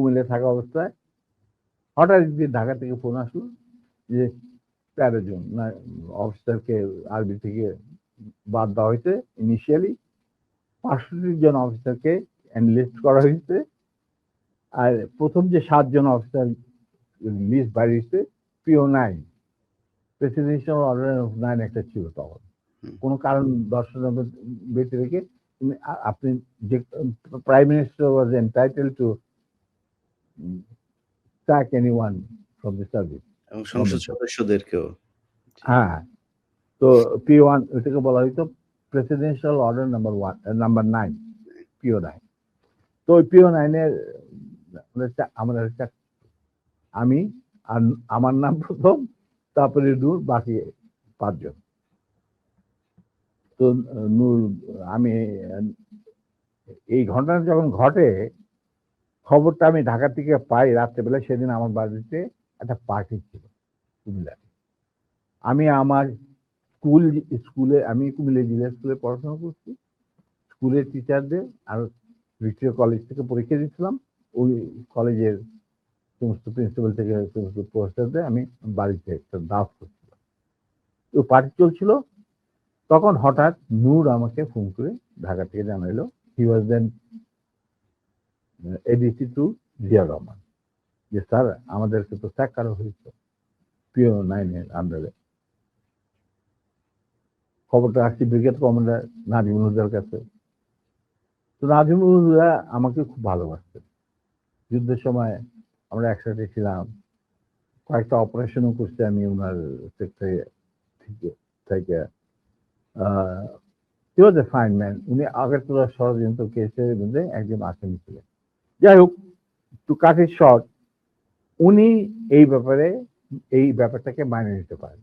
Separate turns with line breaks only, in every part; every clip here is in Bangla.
কুমিল্লায় থাকা অবস্থায় হঠাৎ একদিন ঢাকা থেকে ফোন আসলো যে 13 জন না অফিসারকে আর্মি থেকে বাদ দেওয়া হয়েছে। ইনিশিয়ালি 65 জন অফিসারকে এনলিস্ট করা হয়েছে। আর প্রথম যে 7 জন অফিসার লিস্ট বাইরে হয়েছে, PO9 প্রেসিডেন্সিয়াল অর্ডার 9 একটা ছিল তখন। কোনো কারণ দর্শানোর ব্যতি রেখে আপনি যে prime minister was entitled to sack anyone from the service
এবং সংসদ সদস্যদেরকেও।
হ্যাঁ, তো P1 ওইটাকে বলা হইতো প্রেসিডেন্সিয়াল অর্ডার নাম্বার 9 PO9। তো ওই PO9 এর আমাদের আমি আর আমার নাম প্রথম, তারপরে নূর, বাকি 5 জন। তো নূর, আমি এই ঘটনা যখন ঘটে খবরটা আমি ঢাকা থেকে পাই রাত্রেবেলা। সেদিন আমার বাড়িতে একটা পার্টি ছিল কুমিল্লায়। আমি আমার স্কুলে আমি কুমিল্লা জিলা স্কুলে পড়াশোনা করছি। স্কুলের টিচারদের আর ভিক্টোরিয়া কলেজ থেকে পরীক্ষা দিচ্ছিলাম। ওই কলেজের সমস্ত প্রিন্সিপাল থেকে সমস্ত প্রফেসরদের আমি বাড়িতে একটা দাওয়াত করছিলাম। ওই পার্টি চলছিল। তখন হঠাৎ নূর আমাকে ফোন করে ঢাকা থেকে জানাইলো হি ওয়াজ দেন এডিসি টু জিয়া রহমান, যে স্যার আমাদেরকে তো স্যাক করা হয়েছে PO9 এর আন্ডারে। খবরটা আসছি ব্রিগেড কমান্ডার নাজিমুল হুদার কাছে। তো নাজিমুল হুদা আমাকে খুব ভালোবাসতেন। যুদ্ধের সময় আমরা একসাথে ছিলাম, কয়েকটা অপারেশনও করছি আমি ওনার সেক্টরে থেকে। হি ওয়াজ এ ফাইন ম্যান। উনি আগরতলা ষড়যন্ত্র কেসের মধ্যে একজন আসামি ছিলেন। যাই হোক, টু কাট ইট শর্ট, উনি এই ব্যাপারটাকে মানিয়ে নিতে পারেন।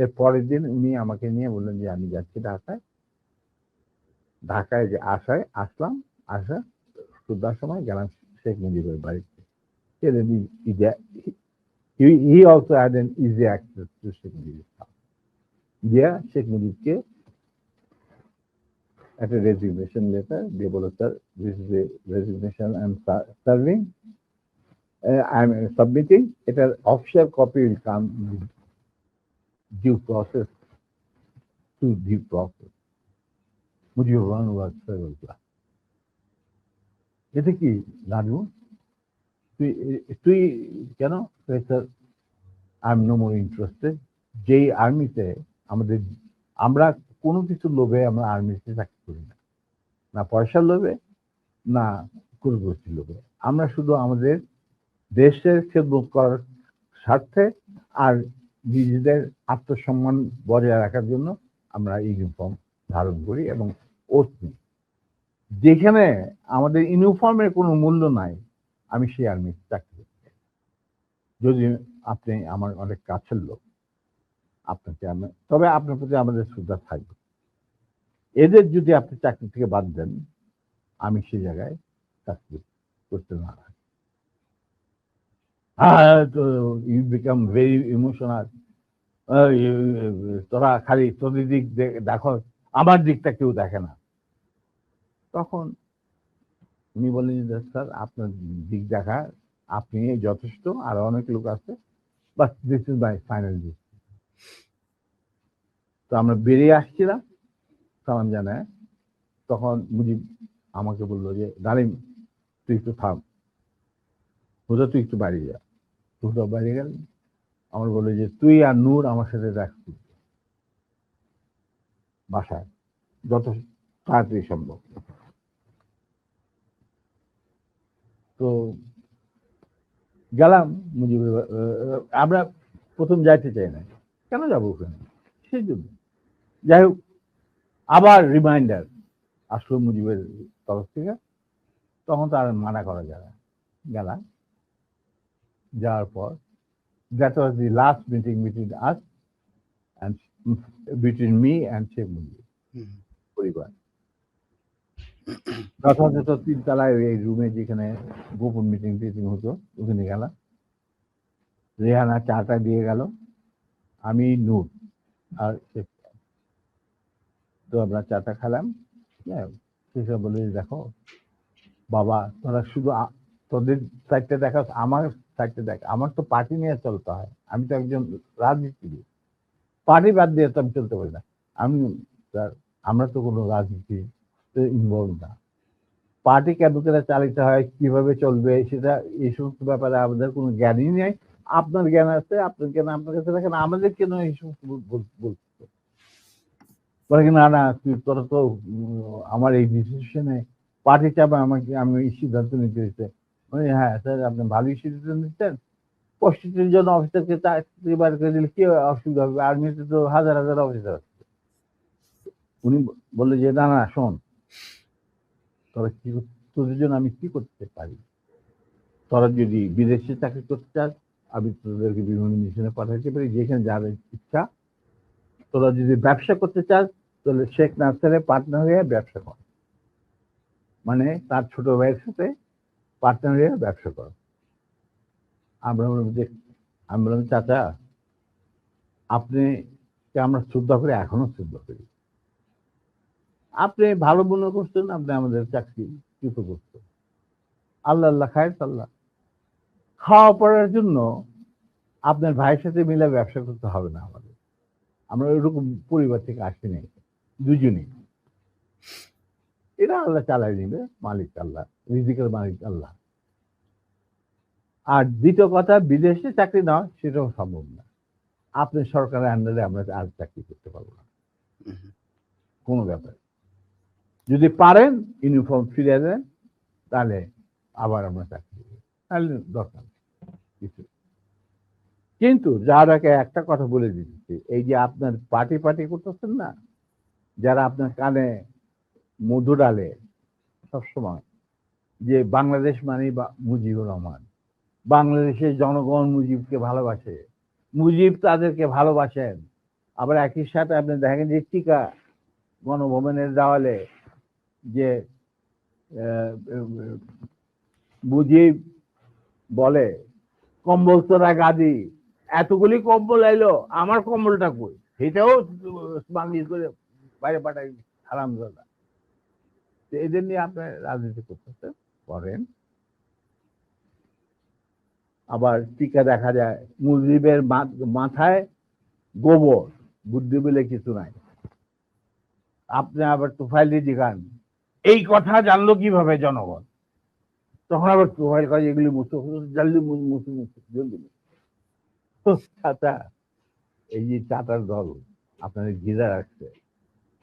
এর পরের দিন উনি আমাকে নিয়ে বললেন যে আমি যাচ্ছি ঢাকায় যে আসলাম। সন্ধ্যার সময় গেলাম শেখ মুজিবের বাড়িতে। He also had an easy access to Sheikh মুজিবের house. গিয়া শেখ মুজিবকে একটা রেজিগনেশন লেটার দিয়ে বলো, sir this is a resignation I am serving, I am submitting. এটার official copy will come due process to due process. Mujibur Rahman was several class. এতে কি রাজু, তুই কেন? Sir I am no more interested. যেই আর্মিতে আমরা কোনো কিছু লোভে আমরা আর্মিতে চাকরি করি না, না পয়সার লোভে, না কুরগতির লোভে। আমরা শুধু আমাদের দেশের খেদমত করার স্বার্থে আর নিজেদের আত্মসম্মান বজায় রাখার জন্য আমরা ইউনিফর্ম ধারণ করি এবং ওত নিই। যেখানে আমাদের ইউনিফর্মের কোনো মূল্য নাই, আমি সেই আর্মিতে চাকরি করি। যদি আপনি আমার অনেক কাছের লোক, তবে আপনার প্রতি আমাদের শ্রদ্ধা থাকবে। এদের যদি আপনি চাকরি থেকে বাদ দেন, আমি সেই জায়গায় চাকরি করতে না। You become very emotional. তোরা খালি তোদের দিক দেখো, আমার দিকটা কেউ দেখে না। তখন উনি বললেন যে স্যার আপনার দিক দেখা আপনি যথেষ্ট, আর অনেক লোক আছে, বাস this is my final decision. তো আমরা বেরিয়ে আসছিলাম সালাম জানায়। তখন মুজিব আমাকে বললো যে ডালিম তুই একটু থাম, হুদা তুই একটু বাইরে যা। হুদা বাইরে গেল। আমার বললো যে তুই আর নূর আমার সাথে রাখবি বাসায় যত তাড়াতাড়ি সম্ভব। তো গেলাম মুজিবের। আমরা প্রথম যাইতে চাই না, কেন যাবো ওখানে, সেই জন্য। যাই হোক, আবার রিমাইন্ডার আসলো মুজিবের তরফ থেকে। তখন তো আর মানা করা যায় না। গেলাম, যাওয়ার পর that was the last meeting between us and between me and Sheikh Mujib পরিবার। যথাযথ 3 তলায় এই রুমে যেখানে গোপন মিটিং হতো ওখানে গেলাম। রেহানা চাটা দিয়ে গেল, আমি নূর আর তো আমরা চাটা খেলাম। সেসব বলে দেখো বাবা, তোরা তোদের সাইডটা দেখা, আমার সাইডটা দেখা। আমার তো পার্টি নিয়ে চলতে হয়, আমি তো একজন রাজনীতিবিদ, পার্টি বাদ দিয়ে তো আমি চলতে পারি না। আমি স্যার, আমরা তো কোনো রাজনীতি ইনভলভ না। পার্টি কেন করে চালিত হয়, কিভাবে চলবে, সেটা এই সমস্ত ব্যাপারে আমাদের কোনো জ্ঞানই নেই। আপনার জ্ঞান আছে, আপনার জ্ঞান আপনার কাছে রাখেন, আমাদের কেন এই সমস্ত বলতে বলে কি, না না তোরা তো আমার এই ডিসিশনে পার্টি চাপে আমাকে, আমি এই সিদ্ধান্ত নিতে হচ্ছে। হ্যাঁ স্যার, আপনি ভালোই সিদ্ধান্ত নিচ্ছেন। 65 জন অফিসারকে চাকরি বার করে দিলে কি অসুবিধা হবে? আর্মিতে তো হাজার হাজার অফিসার আছে। উনি বললো যে না না শোন, তোরা কি, তোদের জন্য আমি কি করতে পারি? তোরা যদি বিদেশে চাকরি করতে চাস, আমি তোদেরকে বিভিন্ন মিশনে পাঠাতে পারি, যেখানে যাদের ইচ্ছা। তোরা যদি ব্যবসা করতে চাস, তাহলে শেখ নাসেরের পার্টনার হয়ে ব্যবসা কর, মানে তার ছোট ভাইয়ের সাথে পার্টনার হয়ে ব্যবসা কর। আমরা বললাম যে, আমি বললাম চাচা, আপনি আমরা শ্রদ্ধা করি, এখনো শ্রদ্ধা করি। আপনি ভালো মনে করছেন, আপনি আমাদের চাকরি কৃত করছেন। আল্লাহ আল্লাহ খায় আল্লাহ। খাওয়া পড়ার জন্য আপনার ভাইয়ের সাথে মিলে ব্যবসা করতে হবে না আমাদের। আমরা ওইরকম পরিবার থেকে আসি নাই দুজনেই। এরা আল্লাহ চালাই নিবে, মালিক আল্লাহ, রিজিকের মালিক আল্লাহ। আর দ্বিতীয় কথা, বিদেশে চাকরি নেওয়া সেটাও সম্ভব না। আপনি সরকারের আন্ডারে আমরা আর চাকরি করতে পারবো না, কোনো ব্যাপারে। যদি পারেন ইউনিফর্ম ফিরিয়ে দেন, তাহলে আবার আমরা চাকরি দেবো, তাহলে দরকার কিছু। কিন্তু যার আগে একটা কথা বলে দিচ্ছি, এই যে আপনার পার্টি করতেছেন না, যারা আপনার কানে মধু ডালে সবসময়, যে বাংলাদেশ মানে মুজিবুর রহমান, বাংলাদেশের জনগণ মুজিবকে ভালোবাসে, মুজিব তাদেরকে ভালোবাসেন। আবার একই সাথে আপনি দেখেন যে টিকা গণভবনের দেওয়ালে যে মুজিব বলে কম্বল তোরা গাদি, এতগুলি কম্বল এলো, আমার কম্বলটা কই, সেটাও বাঙালি করে বাইরে পাঠাই হারামজাদা। এদের নিয়ে আপনার রাজনীতি করতেছে করেন। আবার টিকা দেখা যায় মুজিবের মাথায় গোবর, বুদ্ধি বলে কিছু নাই। আপনি আবার তোফাইল দিঘান, এই কথা জানলো কিভাবে জনগণ? তখন আবার তোফাইল কাজ এগুলি জানলি জলদি। চাচা, এই যে চাটার দল আপনার ঘিরে রাখছে,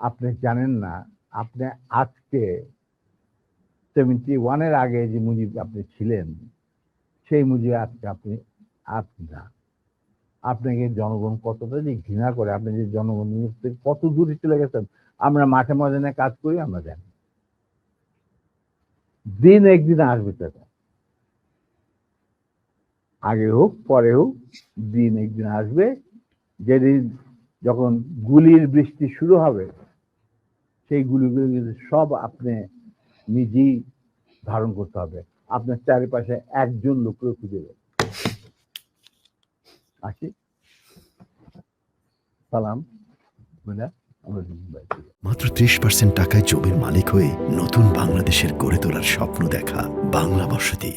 আপনি জানেন না, আপনি আজকে 71-এর আগে যে মুজিব আপনি ছিলেন, সেই মুজিব আজকে আপনি না। আপনাকে জনগণ কতটা যে ঘৃণা করে, আপনি যে জনগণ কত দূরে চলে গেছেন। আমরা মাঠে ময়দানে কাজ করি, আমরা জানি দিন একদিন আসবে চাচা, আগে হোক পরে হোক, দিন একদিন আসবে, যেদিন যখন গুলির বৃষ্টি শুরু হবে, সেই গুলিগুলো সব আপনি নিজেই ধারণ করতে হবে। আপনার চারিপাশে একজন লোককে খুঁজে দেবে। আসি, সালাম।
মাত্র 30% টাকায় জমির মালিক হয়ে নতুন বাংলাদেশের গড়ে তোলার স্বপ্ন দেখা বাংলা বসতি।